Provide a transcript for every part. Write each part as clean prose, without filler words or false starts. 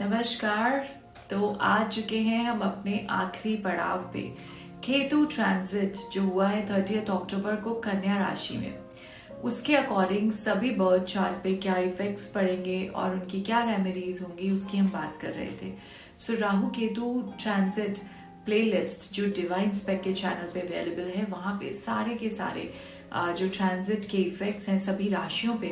नमस्कार। तो आ चुके हैं हम अपने आखिरी पड़ाव पे। केतु ट्रांजिट जो हुआ है 30 अक्टूबर को कन्या राशि में, उसके अकॉर्डिंग सभी बर्थ चार्ट पे क्या इफेक्ट्स पड़ेंगे और उनकी क्या रेमेडीज होंगी उसकी हम बात कर रहे थे। सो राहु केतु ट्रांजिट प्लेलिस्ट जो डिवाइन स्पेक के चैनल पे अवेलेबल है, वहां पे सारे के सारे जो ट्रांजिट के इफेक्ट्स हैं सभी राशियों पे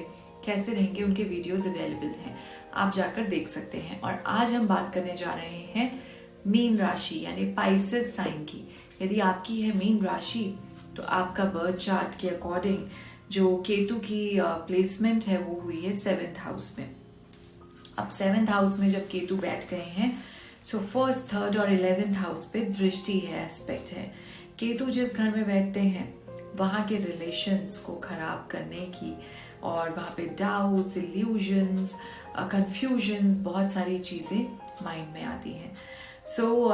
कैसे रहेंगे उनके वीडियोस अवेलेबल हैं, आप जाकर देख सकते हैं। और आज हम बात करने जा रहे हैं मीन राशि यानी पाइसेस साइन की। यदि आपकी है मीन राशि तो आपका बर्थ चार्ट के अकॉर्डिंग जो केतु की प्लेसमेंट है वो हुई है 7th हाउस में। अब 7th हाउस में जब केतु बैठ गए हैं, सो 1st, 3rd और 11th हाउस पे दृष्टि है, एस्पेक्ट है। केतु जिस घर में बैठते हैं वहां के रिलेशंस को खराब करने की और वहां पे डाउट्स, इल्यूजन्स, कंफ्यूजन्स, बहुत सारी चीजें माइंड में आती हैं। सो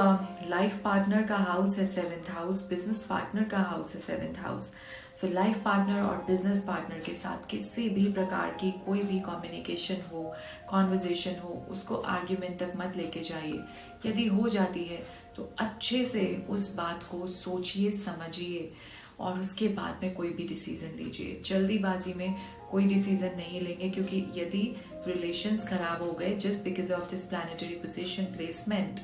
लाइफ पार्टनर का हाउस है 7th हाउस, बिजनेस पार्टनर का हाउस है 7th house. So life partner और बिजनेस पार्टनर के साथ किसी भी प्रकार की कोई भी कम्युनिकेशन हो, कॉन्वर्जेशन हो, उसको आर्ग्यूमेंट तक मत लेके जाइए। यदि हो जाती है तो अच्छे से उस बात को सोचिए, समझिए और उसके बाद में कोई भी डिसीजन लीजिए। जल्दीबाजी में कोई डिसीजन नहीं लेंगे, क्योंकि यदि रिलेशंस खराब हो गए just because of this planetary position placement,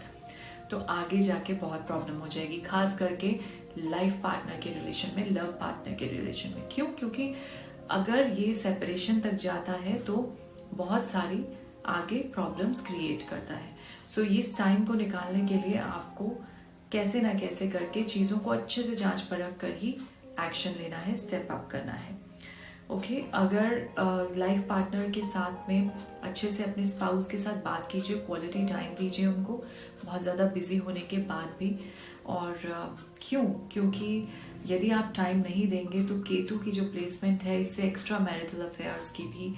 तो आगे जाके बहुत प्रॉब्लम हो जाएगी, खास करके लाइफ पार्टनर के रिलेशन में, लव पार्टनर के रिलेशन में। क्यों? क्योंकि अगर ये सेपरेशन तक जाता है तो बहुत सारी आगे प्रॉब्लम्स क्रिएट करता है। सो इस टाइम को निकालने के लिए आपको कैसे ना कैसे करके चीजों को अच्छे से जांच परख कर ही एक्शन लेना है, स्टेप अप करना है। ओके, अगर लाइफ पार्टनर के साथ में अच्छे से अपने स्पाउस के साथ बात कीजिए, क्वालिटी टाइम दीजिए उनको, बहुत ज़्यादा बिजी होने के बाद भी। और क्यों? क्योंकि यदि आप टाइम नहीं देंगे तो केतु की जो प्लेसमेंट है इससे एक्स्ट्रा मैरिटल अफेयर्स की भी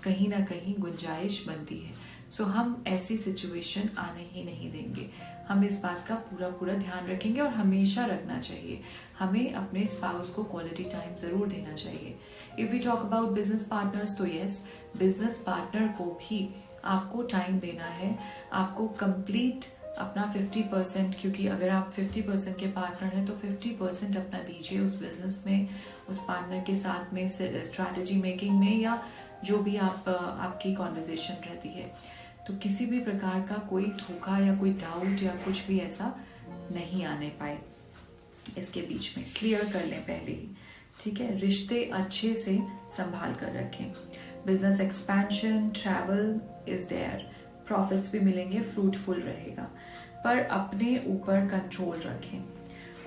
कहीं ना कहीं गुंजाइश बनती है। सो हम ऐसी सिचुएशन आने ही नहीं देंगे। हम इस बात का पूरा पूरा ध्यान रखेंगे और हमेशा रखना चाहिए। हमें अपने स्पाउस को क्वालिटी टाइम जरूर देना चाहिए। If we talk about business partners, तो यस, बिजनेस पार्टनर को भी आपको टाइम देना है। आपको कंप्लीट अपना 50%, क्योंकि अगर आप 50% के पार्टनर हैं तो 50% अपना दीजिए उस बिजनेस में, उस पार्टनर के साथ में, स्ट्रैटेजी मेकिंग में, या जो भी आपकी कॉन्वर्जेशन रहती है। तो किसी भी प्रकार का कोई धोखा या कोई डाउट या कुछ भी ऐसा नहीं आने पाए इसके बीच में, क्लियर कर लें पहले ही, ठीक है। रिश्ते अच्छे से संभाल कर रखें। Business expansion, travel is there, profits भी मिलेंगे, फ्रूटफुल रहेगा, पर अपने ऊपर कंट्रोल रखें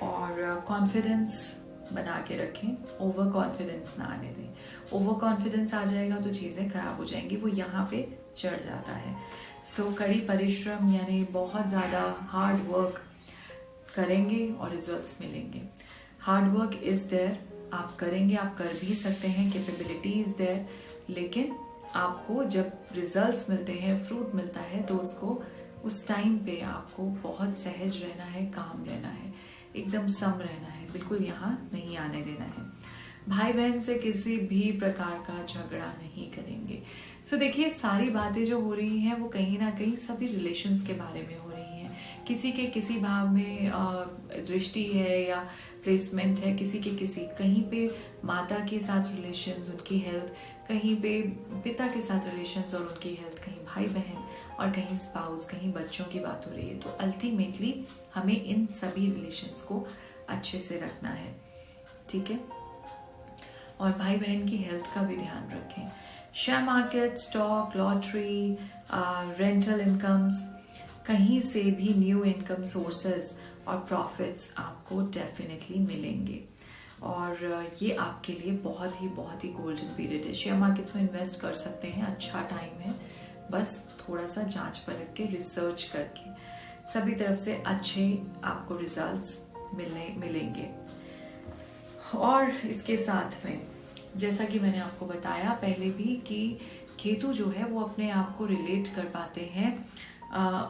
और कॉन्फिडेंस बना के रखें। ओवर कॉन्फिडेंस ना आने दें। ओवर कॉन्फिडेंस आ जाएगा तो चीज़ें खराब हो जाएंगी, वो यहाँ पे चढ़ जाता है। सो कड़ी परिश्रम यानी बहुत ज़्यादा हार्ड वर्क करेंगे और रिजल्ट्स मिलेंगे। हार्ड वर्क इज देयर, आप करेंगे, आप कर भी सकते हैं, कैपेबिलिटी इज देयर, लेकिन आपको जब रिजल्ट्स मिलते हैं, फ्रूट मिलता है, तो उसको उस टाइम पे आपको बहुत सहज रहना है, काम रहना है, एकदम सम रहना है, बिल्कुल यहाँ नहीं आने देना है। भाई बहन से किसी भी प्रकार का झगड़ा नहीं करेंगे। सो देखिए, सारी बातें जो हो रही हैं वो कहीं ना कहीं सभी रिलेशंस के बारे में हो रही हैं। किसी के किसी भाव में दृष्टि है या प्लेसमेंट है, किसी के किसी, कहीं पे माता के साथ रिलेशंस, उनकी हेल्थ, कहीं पे पिता के साथ रिलेशंस और उनकी हेल्थ, कहीं भाई बहन और कहीं स्पाउस, कहीं बच्चों की बात हो रही है। तो अल्टीमेटली हमें इन सभी रिलेशंस को अच्छे से रखना है, ठीक है। और भाई बहन की हेल्थ का भी ध्यान रखें। Share market, stock, lottery, rental incomes, कहीं से भी न्यू इनकम सोर्सेस और प्रॉफिट्स आपको डेफिनेटली मिलेंगे और ये आपके लिए बहुत ही गोल्डन पीरियड है। शेयर मार्केट्स में इन्वेस्ट कर सकते हैं, अच्छा टाइम है, बस थोड़ा सा जांच परख के, रिसर्च करके, सभी तरफ से अच्छे आपको रिजल्ट्स मिलेंगे। और इसके साथ में जैसा कि मैंने आपको बताया पहले भी कि केतु जो है वो अपने आप को रिलेट कर पाते हैं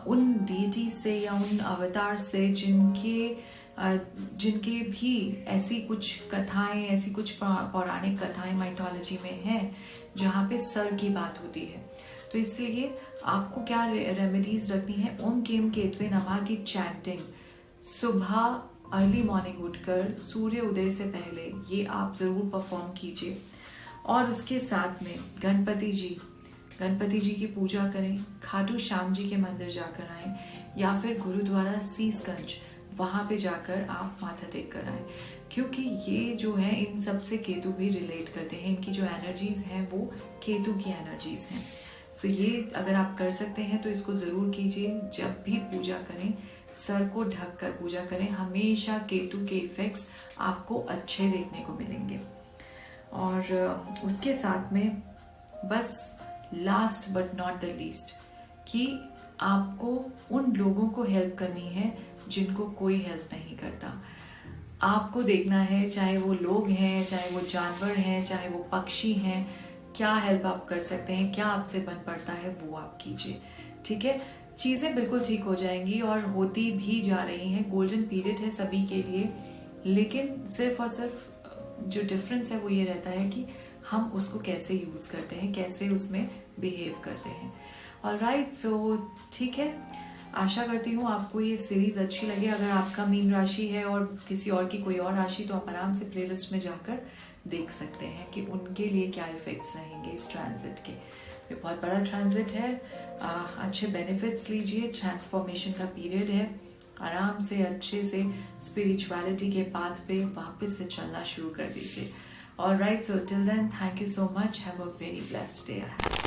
उन डीटी से या उन अवतार से जिनके जिनके भी ऐसी कुछ कथाएं, ऐसी कुछ पौराणिक कथाएं माइथोलॉजी में हैं जहाँ पे सर की बात होती है। तो इसलिए आपको क्या रेमेडीज रखनी है, ओम केम केतवे नमः की चैंटिंग सुबह अर्ली मॉर्निंग उठकर सूर्य उदय से पहले ये आप जरूर परफॉर्म कीजिए। और उसके साथ में गणपति जी की पूजा करें, खाटू श्याम जी के मंदिर जाकर आएं, या फिर गुरुद्वारा शीसगंज वहां पे जाकर आप माथा टेक कर आए, क्योंकि ये जो है इन सब से केतु भी रिलेट करते हैं। इनकी जो एनर्जीज हैं वो केतु की एनर्जीज हैं। सो ये अगर आप कर सकते हैं तो इसको जरूर कीजिए। जब भी पूजा करें सर को ढक कर पूजा करें, हमेशा केतु के इफेक्ट्स आपको अच्छे देखने को मिलेंगे। और उसके साथ में बस last but not the least कि आपको उन लोगों को हेल्प करनी है जिनको कोई हेल्प नहीं करता। आपको देखना है, चाहे वो लोग हैं, चाहे वो जानवर हैं, चाहे वो पक्षी हैं, क्या हेल्प आप कर सकते हैं, क्या आपसे बन पड़ता है वो आप कीजिए। ठीक है, चीजें बिल्कुल ठीक हो जाएंगी और होती भी जा रही हैं। गोल्डन पीरियड है सभी के लिए, लेकिन सिर्फ और सिर्फ जो डिफरेंस है वो ये रहता है कि हम उसको कैसे यूज करते हैं, कैसे उसमें बिहेव करते हैं। ऑलराइट, सो ठीक है, आशा करती हूँ आपको ये सीरीज अच्छी लगे। अगर आपका मीन राशि है और किसी और की कोई और राशि, तो आप आराम से प्लेलिस्ट में जाकर देख सकते हैं कि उनके लिए क्या इफेक्ट्स रहेंगे इस ट्रांजिट के। ये बहुत बड़ा ट्रांजिट है, अच्छे बेनिफिट्स लीजिए। ट्रांसफॉर्मेशन का पीरियड है, आराम से अच्छे से स्पिरिचुअलिटी के पाथ पे वापस से चलना शुरू कर दीजिए। Alright, so till then, thank you so much, have a very blessed day.